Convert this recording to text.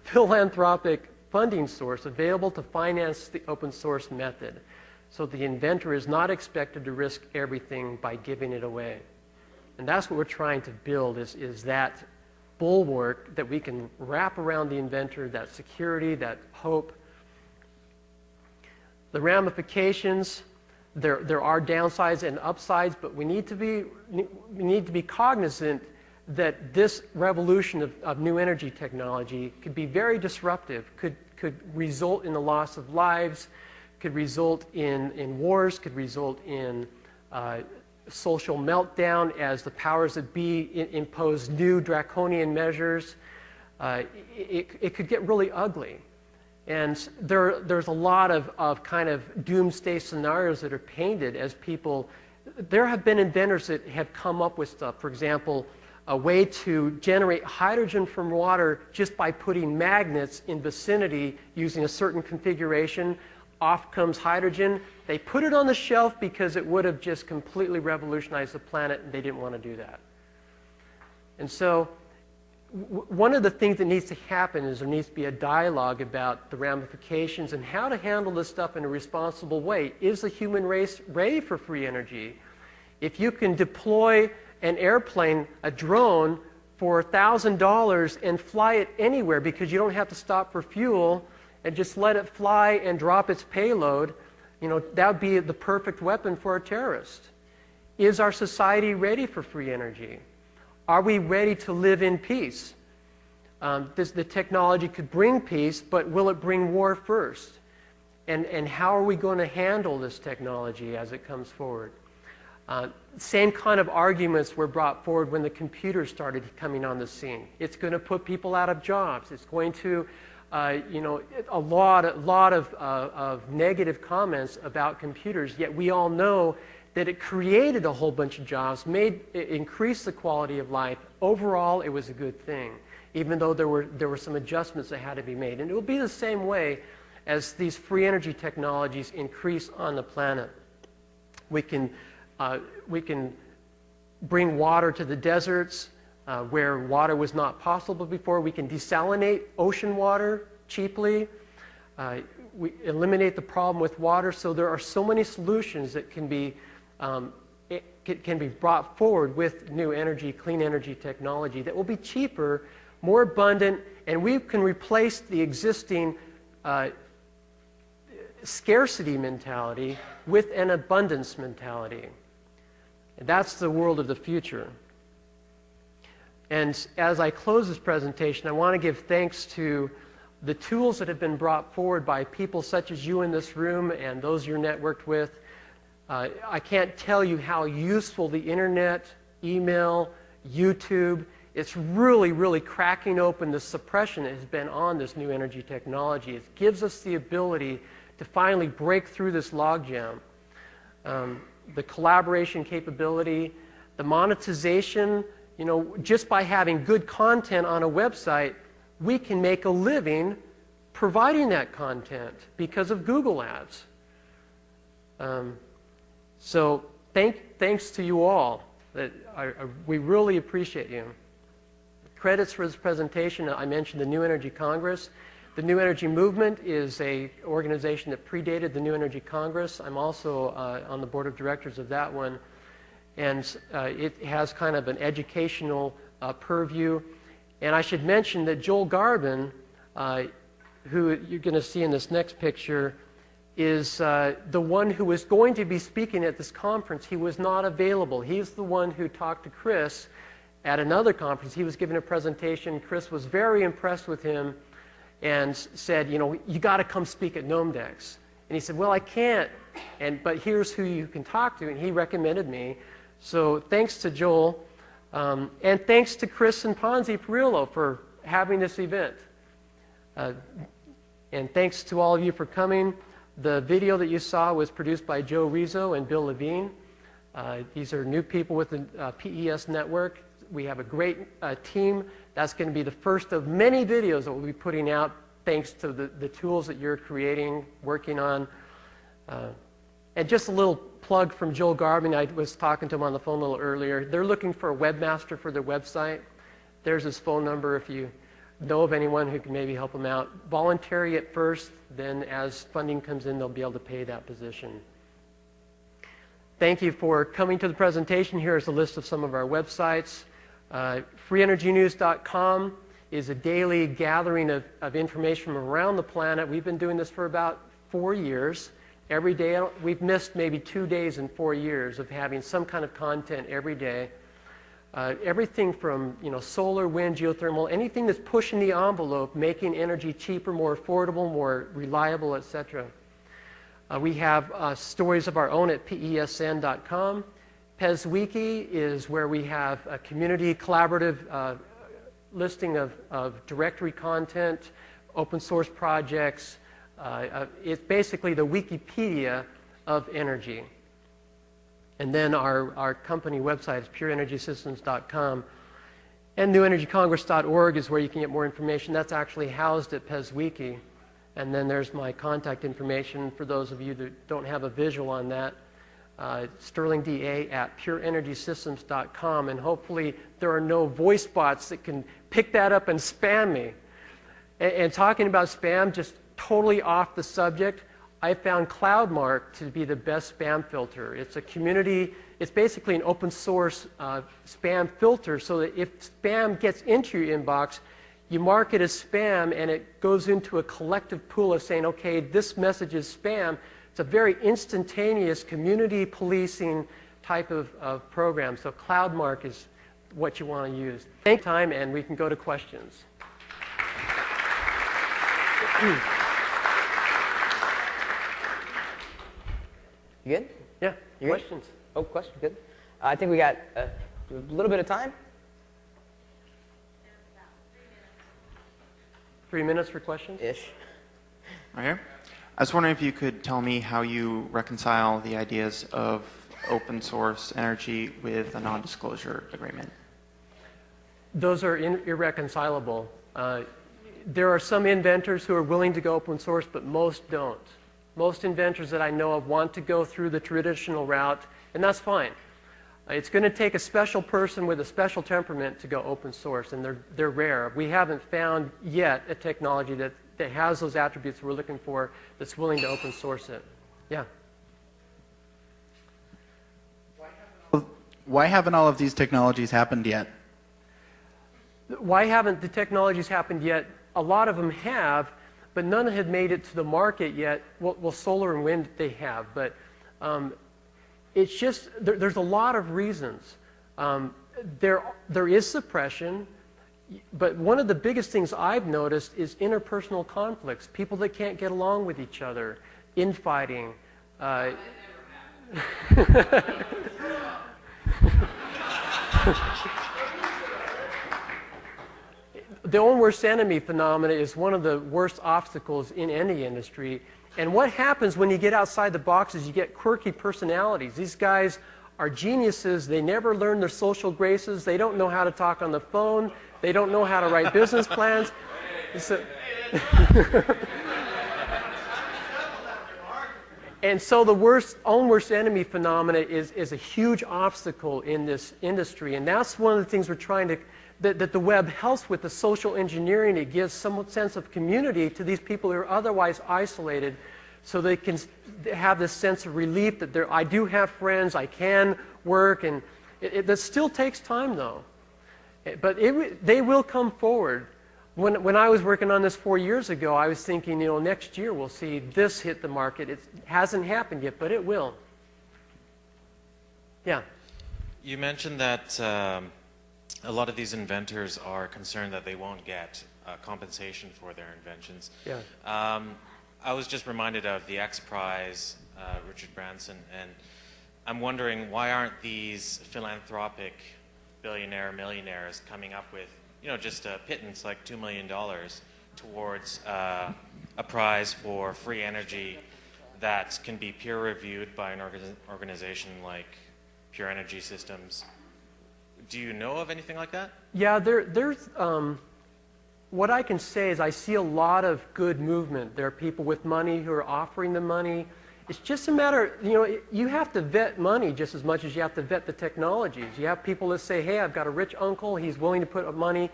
philanthropic funding source available to finance the open source method. So the inventor is not expected to risk everything by giving it away. And that's what we're trying to build is that bulwark that we can wrap around the inventor, that security, that hope. The ramifications, there are downsides and upsides, but we need to be cognizant that this revolution of new energy technology could be very disruptive, could result in the loss of lives, could result in wars, could result in social meltdown as the powers that be impose new draconian measures. It could get really ugly. And there's a lot of kind of doomsday scenarios that are painted as people. There have been inventors that have come up with stuff. For example, a way to generate hydrogen from water just by putting magnets in vicinity using a certain configuration. Off comes hydrogen. They put it on the shelf because it would have just completely revolutionized the planet, and they didn't want to do that. And so one of the things that needs to happen is there needs to be a dialogue about the ramifications and how to handle this stuff in a responsible way. Is the human race ready for free energy? If you can deploy an airplane, a drone, for $1,000 and fly it anywhere because you don't have to stop for fuel and just let it fly and drop its payload, that would be the perfect weapon for a terrorist. Is our society ready for free energy? Are we ready to live in peace? The technology could bring peace, but will it bring war first? And how are we going to handle this technology as it comes forward? Same kind of arguments were brought forward when the computer started coming on the scene. It's going to put people out of jobs. It's going to, a lot of negative comments about computers. Yet we all know that it created a whole bunch of jobs, it increased the quality of life. Overall, it was a good thing, even though there were some adjustments that had to be made. And it will be the same way as these free energy technologies increase on the planet. We can bring water to the deserts where water was not possible before. We can desalinate ocean water cheaply. We eliminate the problem with water. So there are so many solutions that can be brought forward with new energy, clean energy technology that will be cheaper, more abundant, and we can replace the existing scarcity mentality with an abundance mentality. And that's the world of the future. And as I close this presentation, I want to give thanks to the tools that have been brought forward by people such as you in this room and those you're networked with. I can't tell you how useful the internet, email, YouTube, it's really, really cracking open the suppression that has been on this new energy technology. It gives us the ability to finally break through this logjam. The collaboration capability, the monetization, just by having good content on a website, we can make a living providing that content because of Google Ads. So thanks to you all. We really appreciate you. Credits for this presentation, I mentioned the New Energy Congress. The New Energy Movement is an organization that predated the New Energy Congress. I'm also on the board of directors of that one. And it has kind of an educational purview. And I should mention that Joel Garvin, who you're going to see in this next picture, is the one who was going to be speaking at this conference. He was not available. He's the one who talked to Chris at another conference. He was giving a presentation. Chris was very impressed with him and said, you got to come speak at Gnomedex. And he said, well, I can't, but here's who you can talk to. And he recommended me. So thanks to Joel, and thanks to Chris and Ponzi Perillo for having this event. And thanks to all of you for coming. The video that you saw was produced by Joe Rizzo and Bill Levine. These are new people with the PES network. We have a great team. That's going to be the first of many videos that we'll be putting out thanks to the tools that you're creating, working on. And just a little plug from Joel Garvin. I was talking to him on the phone a little earlier. They're looking for a webmaster for their website. There's his phone number if you know of anyone who can maybe help them out. Voluntary at first, then as funding comes in, they'll be able to pay that position. Thank you for coming to the presentation. Here is a list of some of our websites. FreeEnergyNews.com is a daily gathering of information from around the planet. We've been doing this for about 4 years. Every day, we've missed maybe 2 days in 4 years of having some kind of content every day. Everything from solar, wind, geothermal, anything that's pushing the envelope, making energy cheaper, more affordable, more reliable, etc. We have stories of our own at pesn.com. PESWiki is where we have a community collaborative listing of directory content, open source projects. It's basically the Wikipedia of energy. And then our company website is pureenergysystems.com. And newenergycongress.org is where you can get more information. That's actually housed at PESWiki. And then there's my contact information for those of you that don't have a visual on that. sterlingda@pureenergysystems.com. And hopefully there are no voice bots that can pick that up and spam me. And talking about spam, just totally off the subject, I found CloudMark to be the best spam filter. It's a community, it's basically an open source spam filter, so that if spam gets into your inbox, you mark it as spam and it goes into a collective pool of saying, okay, this message is spam. It's a very instantaneous community policing type of program. So CloudMark is what you want to use. Thank you for your time, and we can go to questions. You good? Yeah, You questions. Good? Oh, question, good. I think we got a little bit of time. 3 minutes for questions? Ish. Right here. I was wondering if you could tell me how you reconcile the ideas of open source energy with a non-disclosure agreement. Those are irreconcilable. There are some inventors who are willing to go open source, but most don't. Most inventors that I know of want to go through the traditional route, and that's fine. It's going to take a special person with a special temperament to go open source, and they're rare. We haven't found yet a technology that has those attributes we're looking for that's willing to open source it. Yeah. Why haven't all of these technologies happened yet? Why haven't the technologies happened yet? A lot of them have, but none have made it to the market yet. Well, solar and wind they have, but it's just there's a lot of reasons. There is suppression, but one of the biggest things I've noticed is interpersonal conflicts. People that can't get along with each other, infighting. The own worst enemy phenomena is one of the worst obstacles in any industry. And what happens when you get outside the box is you get quirky personalities. These guys are geniuses. They never learn their social graces. They don't know how to talk on the phone. They don't know how to write business plans. And so the own worst enemy phenomena is a huge obstacle in this industry. And that's one of the things we're trying to that the web helps with, the social engineering. It gives some sense of community to these people who are otherwise isolated, so they can have this sense of relief that I do have friends, I can work, and that still takes time though. But they will come forward. When I was working on this 4 years ago, I was thinking, next year we'll see this hit the market. It hasn't happened yet, but it will. Yeah. You mentioned that a lot of these inventors are concerned that they won't get compensation for their inventions. Yeah. I was just reminded of the X Prize, Richard Branson, and I'm wondering, why aren't these philanthropic millionaires coming up with, just a pittance like $2 million towards a prize for free energy that can be peer reviewed by an organization like Pure Energy Systems? Do you know of anything like that? Yeah, there's what I can say is I see a lot of good movement. There are people with money who are offering the money. It's just a matter, you have to vet money just as much as you have to vet the technologies. You have people that say, hey, I've got a rich uncle, he's willing to put up money